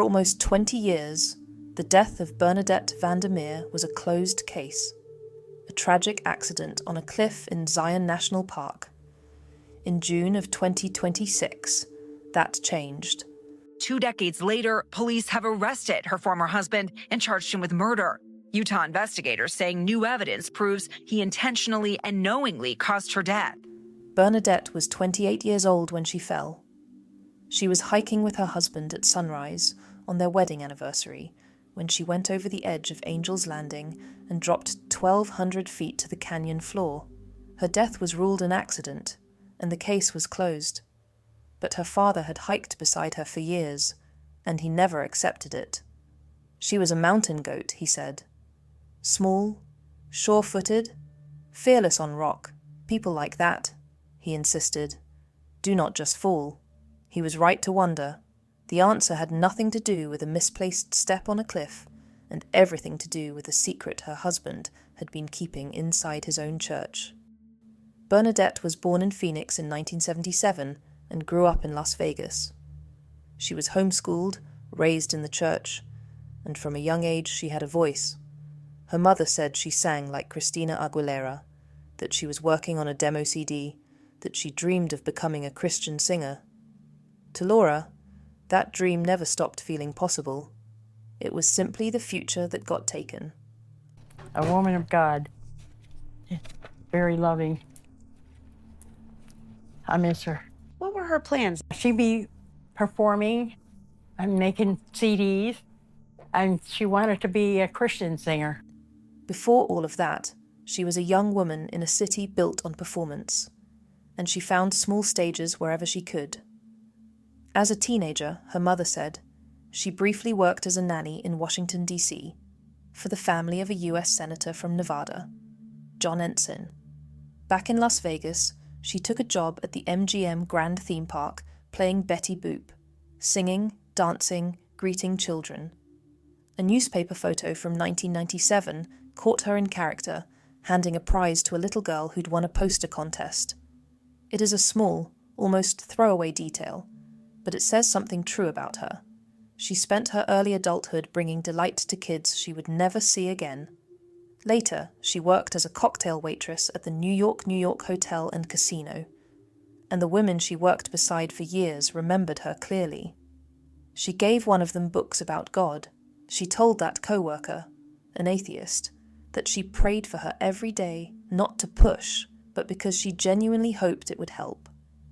For almost 20 years, the death of Bernadette Vander Meer was a closed case, a tragic accident on a cliff in Zion National Park. In June of 2026, that changed. 2 decades later, police have arrested her former husband and charged him with murder. Utah investigators saying new evidence proves he intentionally and knowingly caused her death. Bernadette was 28 years old when she fell. She was hiking with her husband at sunrise on their wedding anniversary when she went over the edge of Angel's Landing and dropped 1,200 feet to the canyon floor. Her death was ruled an accident, and the case was closed. But her father had hiked beside her for years, and he never accepted it. She was a mountain goat, he said. Small, sure-footed, fearless on rock. People like that, he insisted, do not just fall. He was right to wonder. The answer had nothing to do with a misplaced step on a cliff, and everything to do with a secret her husband had been keeping inside his own church. Bernadette was born in Phoenix in 1977 and grew up in Las Vegas. She was homeschooled, raised in the church, and from a young age she had a voice. Her mother said she sang like Christina Aguilera, that she was working on a demo CD, that she dreamed of becoming a Christian singer. To Laura, that dream never stopped feeling possible. It was simply the future that got taken. A woman of God, very loving. I miss her. What were her plans? She'd be performing and making CDs, and she wanted to be a Christian singer. Before all of that, she was a young woman in a city built on performance, and she found small stages wherever she could. As a teenager, her mother said, she briefly worked as a nanny in Washington, D.C., for the family of a U.S. Senator from Nevada, John Ensign. Back in Las Vegas, she took a job at the MGM Grand Theme Park playing Betty Boop, singing, dancing, greeting children. A newspaper photo from 1997 caught her in character, handing a prize to a little girl who'd won a poster contest. It is a small, almost throwaway detail, but it says something true about her. She spent her early adulthood bringing delight to kids she would never see again. Later, she worked as a cocktail waitress at the New York Hotel and Casino, and the women she worked beside for years remembered her clearly. She gave one of them books about God. She told that co-worker, an atheist, that she prayed for her every day, not to push, but because she genuinely hoped it would help.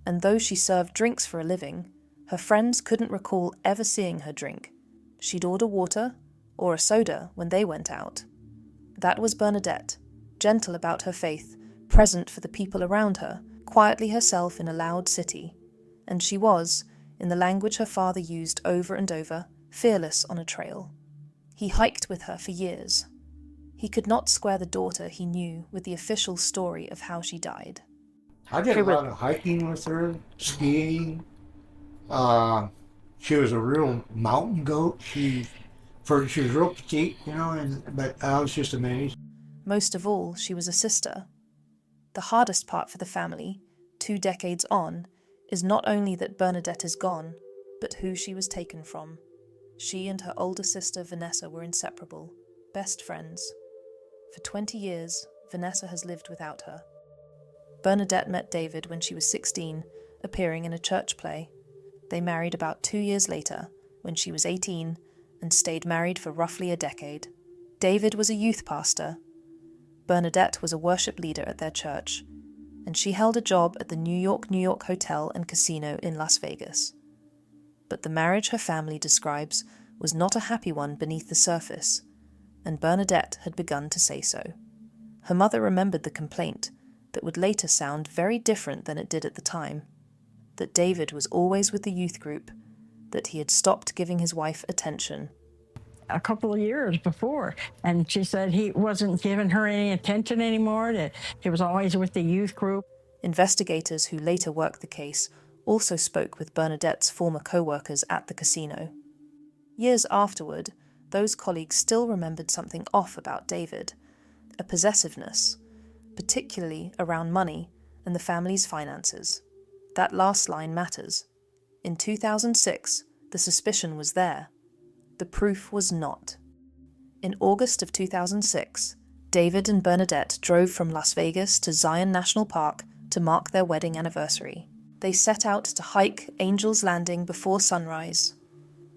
And though she served drinks for a living, her friends couldn't recall ever seeing her drink. She'd order water or a soda when they went out. That was Bernadette, gentle about her faith, present for the people around her, quietly herself in a loud city. And she was, in the language her father used over and over, fearless on a trail. He hiked with her for years. He could not square the daughter he knew with the official story of how she died. I did a lot of hiking with her, skiing. She was a real mountain goat. She was real petite, but I was just amazed. Most of all, she was a sister. The hardest part for the family, 2 decades on, is not only that Bernadette is gone, but who she was taken from. She and her older sister Vanessa were inseparable, best friends. For 20 years, Vanessa has lived without her. Bernadette met David when she was 16, appearing in a church play. They married about 2 years later, when she was 18, and stayed married for roughly a decade. David was a youth pastor. Bernadette was a worship leader at their church, and she held a job at the New York Hotel and Casino in Las Vegas. But the marriage her family describes was not a happy one beneath the surface, and Bernadette had begun to say so. Her mother remembered the complaint that would later sound very different than it did at the time, that David was always with the youth group, that he had stopped giving his wife attention. A couple of years before, and she said he wasn't giving her any attention anymore, that he was always with the youth group. Investigators who later worked the case also spoke with Bernadette's former co-workers at the casino. Years afterward, those colleagues still remembered something off about David, a possessiveness, particularly around money and the family's finances. That last line matters. In 2006, the suspicion was there. The proof was not. In August of 2006, David and Bernadette drove from Las Vegas to Zion National Park to mark their wedding anniversary. They set out to hike Angel's Landing before sunrise.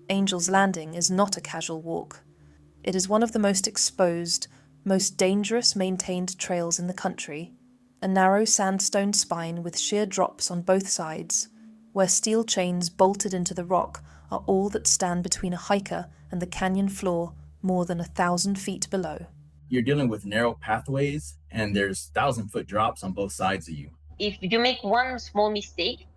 Angel's Landing is not a casual walk. It is one of the most exposed, most dangerous maintained trails in the country, a narrow sandstone spine with sheer drops on both sides, where steel chains bolted into the rock are all that stand between a hiker and the canyon floor more than 1,000 feet below. You're dealing with narrow pathways, and there's 1,000-foot drops on both sides of you. If you make one small mistake,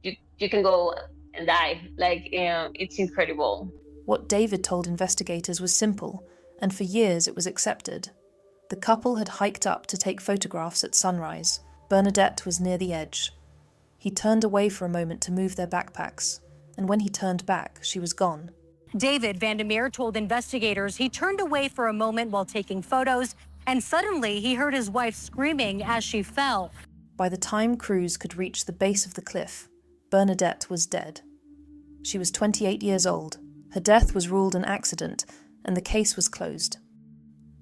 you can go and die. It's incredible. What David told investigators was simple, and for years it was accepted. The couple had hiked up to take photographs at sunrise. Bernadette was near the edge. He turned away for a moment to move their backpacks, and when he turned back, she was gone. David Vander Meer told investigators he turned away for a moment while taking photos, and suddenly he heard his wife screaming as she fell. By the time crews could reach the base of the cliff, Bernadette was dead. She was 28 years old. Her death was ruled an accident, and the case was closed.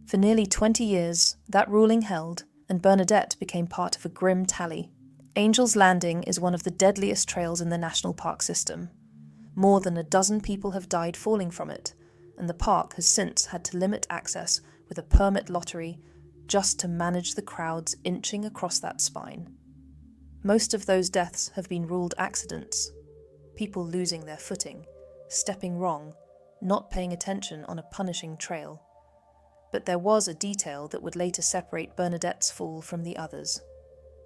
For nearly 20 years, that ruling held, and Bernadette became part of a grim tally. Angel's Landing is one of the deadliest trails in the national park system. More than a dozen people have died falling from it, and the park has since had to limit access with a permit lottery just to manage the crowds inching across that spine. Most of those deaths have been ruled accidents, people losing their footing, stepping wrong, not paying attention on a punishing trail. But there was a detail that would later separate Bernadette's fall from the others.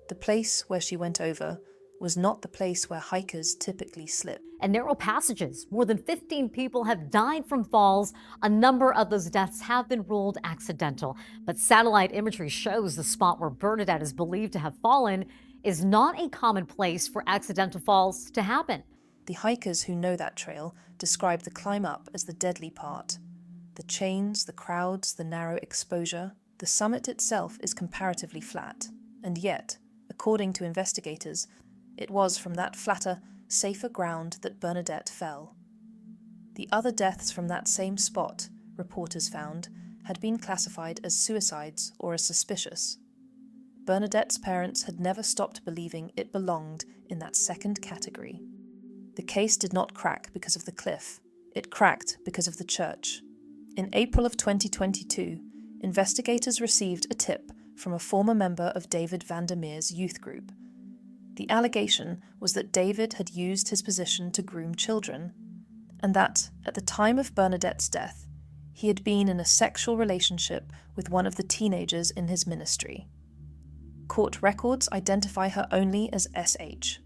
The place where she went over was not the place where hikers typically slip. And narrow passages. More than 15 people have died from falls. A number of those deaths have been ruled accidental. But satellite imagery shows the spot where Bernadette is believed to have fallen is not a common place for accidental falls to happen. The hikers who know that trail describe the climb up as the deadly part. The chains, the crowds, the narrow exposure. The summit itself is comparatively flat. And yet, according to investigators, it was from that flatter, safer ground that Bernadette fell. The other deaths from that same spot, reporters found, had been classified as suicides or as suspicious. Bernadette's parents had never stopped believing it belonged in that second category. The case did not crack because of the cliff. It cracked because of the church. In April of 2022, investigators received a tip from a former member of David Vander Meer's youth group. The allegation was that David had used his position to groom children, and that, at the time of Bernadette's death, he had been in a sexual relationship with one of the teenagers in his ministry. Court records identify her only as SH.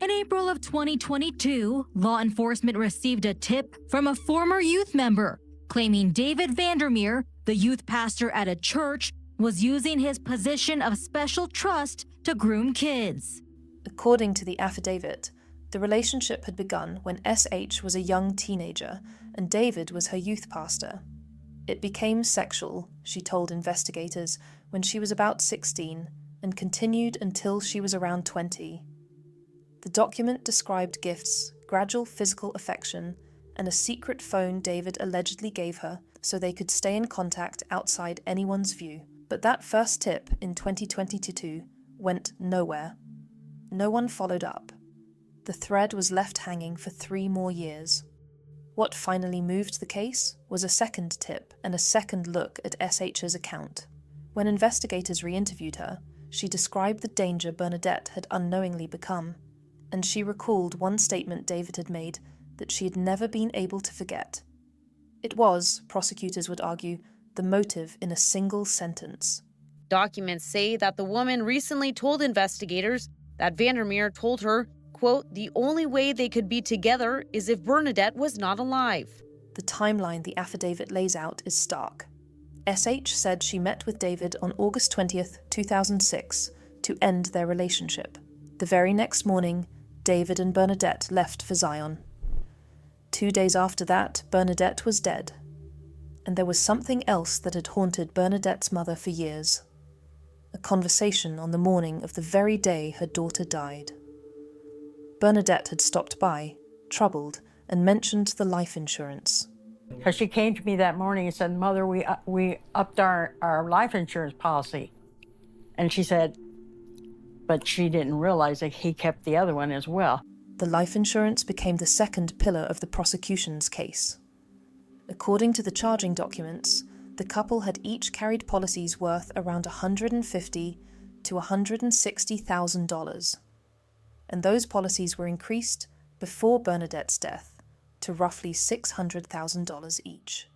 In April of 2022, law enforcement received a tip from a former youth member claiming David Vander Meer, the youth pastor at a church, was using his position of special trust to groom kids. According to the affidavit, the relationship had begun when SH was a young teenager and David was her youth pastor. It became sexual, she told investigators, when she was about 16 and continued until she was around 20. The document described gifts, gradual physical affection, and a secret phone David allegedly gave her so they could stay in contact outside anyone's view. But that first tip in 2022 went nowhere. No one followed up. The thread was left hanging for 3 more years. What finally moved the case was a second tip and a second look at SH's account. When investigators re-interviewed her, she described the danger Bernadette had unknowingly become, and she recalled one statement David had made that she had never been able to forget. It was, prosecutors would argue, the motive in a single sentence. Documents say that the woman recently told investigators that Vander Meer told her, quote, the only way they could be together is if Bernadette was not alive. The timeline the affidavit lays out is stark. SH said she met with David on August 20th, 2006, to end their relationship. The very next morning, David and Bernadette left for Zion. 2 days after that, Bernadette was dead. And there was something else that had haunted Bernadette's mother for years. A conversation on the morning of the very day her daughter died. Bernadette had stopped by, troubled, and mentioned the life insurance. Because she came to me that morning and said, Mother, we upped our life insurance policy. And she said, but she didn't realize that he kept the other one as well. The life insurance became the second pillar of the prosecution's case. According to the charging documents, the couple had each carried policies worth around $150,000 to $160,000. And those policies were increased before Bernadette's death to roughly $600,000 each.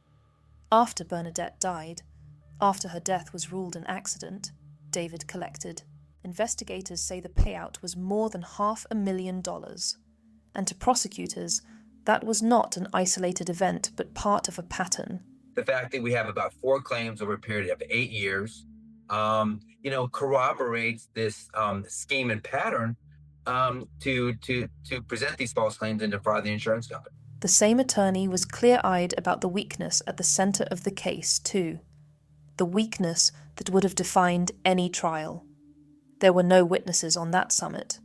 After Bernadette died, after her death was ruled an accident, David collected. Investigators say the payout was more than $500,000. And to prosecutors, that was not an isolated event, but part of a pattern. The fact that we have about 4 claims over a period of 8 years, corroborates this scheme and pattern to present these false claims and defraud the insurance company. The same attorney was clear-eyed about the weakness at the center of the case, too. The weakness that would have defined any trial. There were no witnesses on that summit.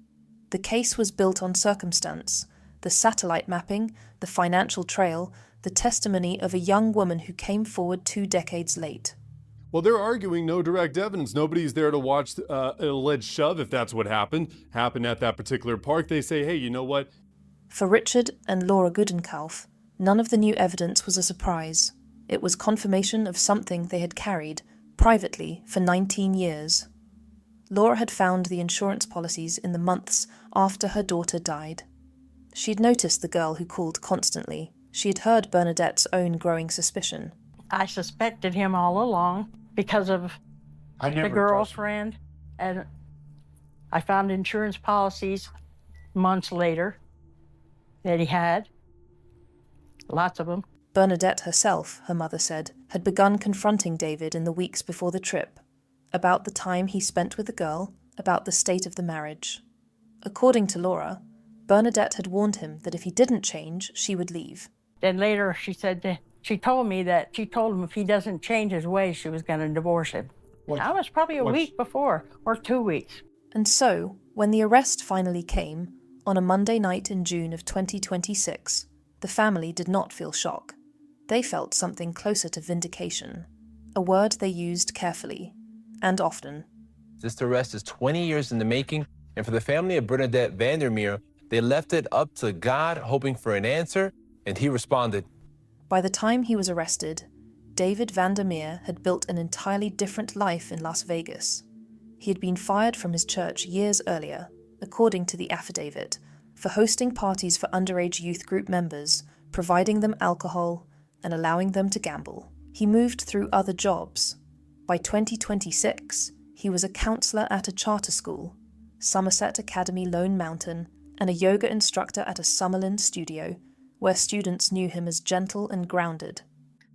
The case was built on circumstance, the satellite mapping, the financial trail, the testimony of a young woman who came forward 2 decades late. Well, they're arguing no direct evidence. Nobody's there to watch an alleged shove, if that's what happened at that particular park. They say, hey, you know what? For Richard and Laura Gudenkauf, none of the new evidence was a surprise. It was confirmation of something they had carried, privately, for 19 years. Laura had found the insurance policies in the months after her daughter died. She'd noticed the girl who called constantly. She had heard Bernadette's own growing suspicion. I suspected him all along because of the girlfriend. And I found insurance policies months later that he had. Lots of them. Bernadette herself, her mother said, had begun confronting David in the weeks before the trip, about the time he spent with the girl, about the state of the marriage. According to Laura, Bernadette had warned him that if he didn't change, she would leave. Then later she told me that she told him if he doesn't change his ways, she was going to divorce him. That was probably a week before, or 2 weeks. And so, when the arrest finally came, on a Monday night in June of 2026, the family did not feel shock. They felt something closer to vindication, a word they used carefully, and often. This arrest is 20 years in the making, and for the family of Bernadette Vander Meer, they left it up to God, hoping for an answer, and he responded. By the time he was arrested, David Vander Meer had built an entirely different life in Las Vegas. He had been fired from his church years earlier, according to the affidavit, for hosting parties for underage youth group members, providing them alcohol, and allowing them to gamble. He moved through other jobs. By 2026, he was a counselor at a charter school, Somerset Academy Lone Mountain, and a yoga instructor at a Summerlin studio, where students knew him as gentle and grounded.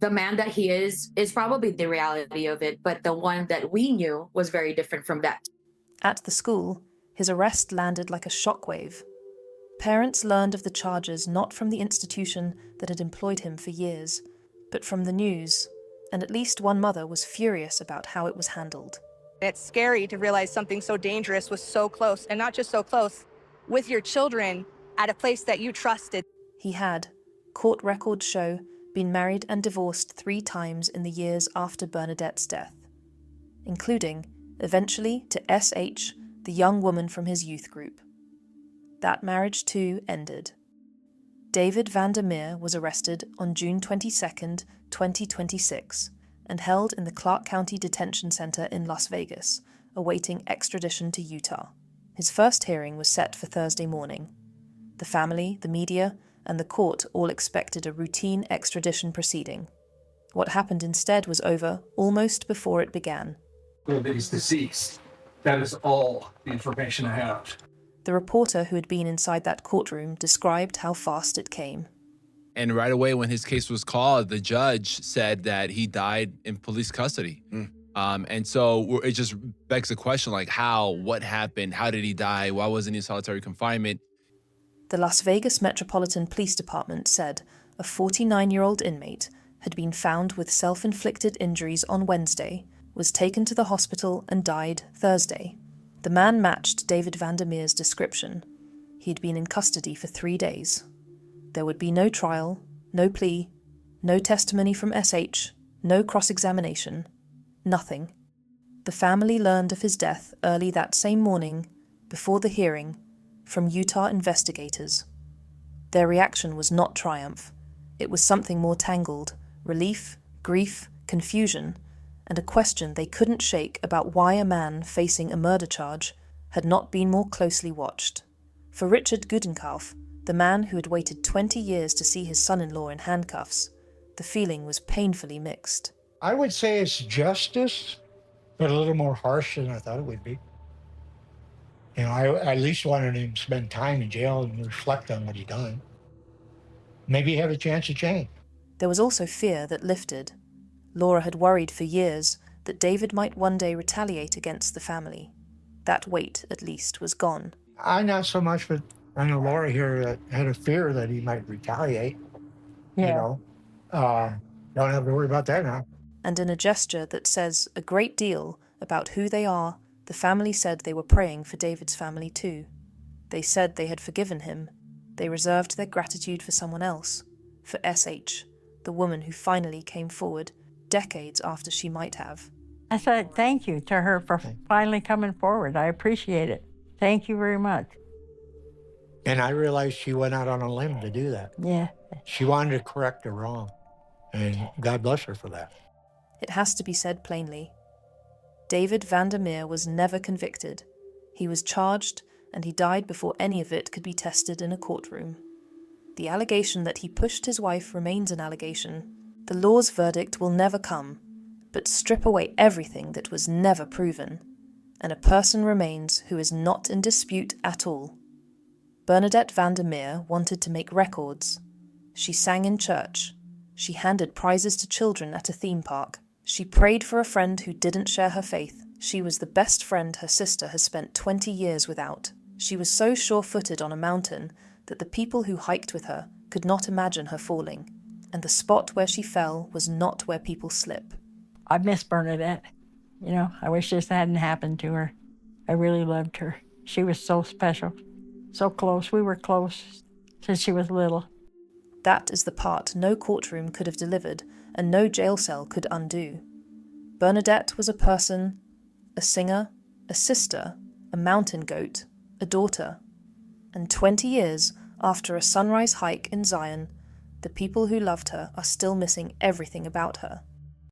The man that he is probably the reality of it, but the one that we knew was very different from that. At the school, his arrest landed like a shockwave. Parents learned of the charges not from the institution that had employed him for years, but from the news, and at least one mother was furious about how it was handled. It's scary to realize something so dangerous was so close, and not just so close, with your children at a place that you trusted. He had, court records show, been married and divorced 3 times in the years after Bernadette's death, including, eventually, to S.H., the young woman from his youth group. That marriage, too, ended. David Vander Meer was arrested on June 22, 2026, and held in the Clark County Detention Center in Las Vegas, awaiting extradition to Utah. His first hearing was set for Thursday morning. The family, the media, and the court all expected a routine extradition proceeding. What happened instead was over almost before it began. Well, that he's deceased. That is all the information I have. The reporter who had been inside that courtroom described how fast it came. And right away when his case was called, the judge said that he died in police custody. And so it just begs the question, like how, what happened? How did he die? Why wasn't he in solitary confinement? The Las Vegas Metropolitan Police Department said a 49-year-old inmate had been found with self-inflicted injuries on Wednesday, was taken to the hospital and died Thursday. The man matched David Vander Meer's description. He had been in custody for 3 days. There would be no trial, no plea, No testimony from SH, no cross-examination, nothing. The family learned of his death early that same morning, before the hearing, from Utah investigators. Their reaction was not triumph. It was something more tangled, relief, grief, confusion, and a question they couldn't shake about why a man facing a murder charge had not been more closely watched. For Richard Gudenkauf, the man who had waited 20 years to see his son-in-law in handcuffs, the feeling was painfully mixed. I would say it's justice, but a little more harsh than I thought it would be. You know, I at least wanted him to spend time in jail and reflect on what he'd done. Maybe have a chance to change. There was also fear that lifted. Laura had worried for years that David might one day retaliate against the family. That weight, at least, was gone. I not so much, but I know Laura here had a fear that he might retaliate. Yeah. You know, don't have to worry about that now. And in a gesture that says a great deal about who they are, the family said they were praying for David's family too. They said they had forgiven him. They reserved their gratitude for someone else, for SH, the woman who finally came forward decades after she might have. I said thank you to her for finally coming forward. I appreciate it. Thank you very much. And I realized she went out on a limb to do that. Yeah. She wanted to correct a wrong. And God bless her for that. It has to be said plainly. David Vander Meer was never convicted. He was charged, and he died before any of it could be tested in a courtroom. The allegation that he pushed his wife remains an allegation. The law's verdict will never come, but strip away everything that was never proven, and a person remains who is not in dispute at all. Bernadette Vander Meer wanted to make records. She sang in church. She handed prizes to children at a theme park. She prayed for a friend who didn't share her faith. She was the best friend her sister has spent 20 years without. She was so sure-footed on a mountain that the people who hiked with her could not imagine her falling, and the spot where she fell was not where people slip. I miss Bernadette. You know, I wish this hadn't happened to her. I really loved her. She was so special, so close. We were close since she was little. That is the part no courtroom could have delivered and no jail cell could undo. Bernadette was a person, a singer, a sister, a mountain goat, a daughter. And 20 years after a sunrise hike in Zion, the people who loved her are still missing everything about her.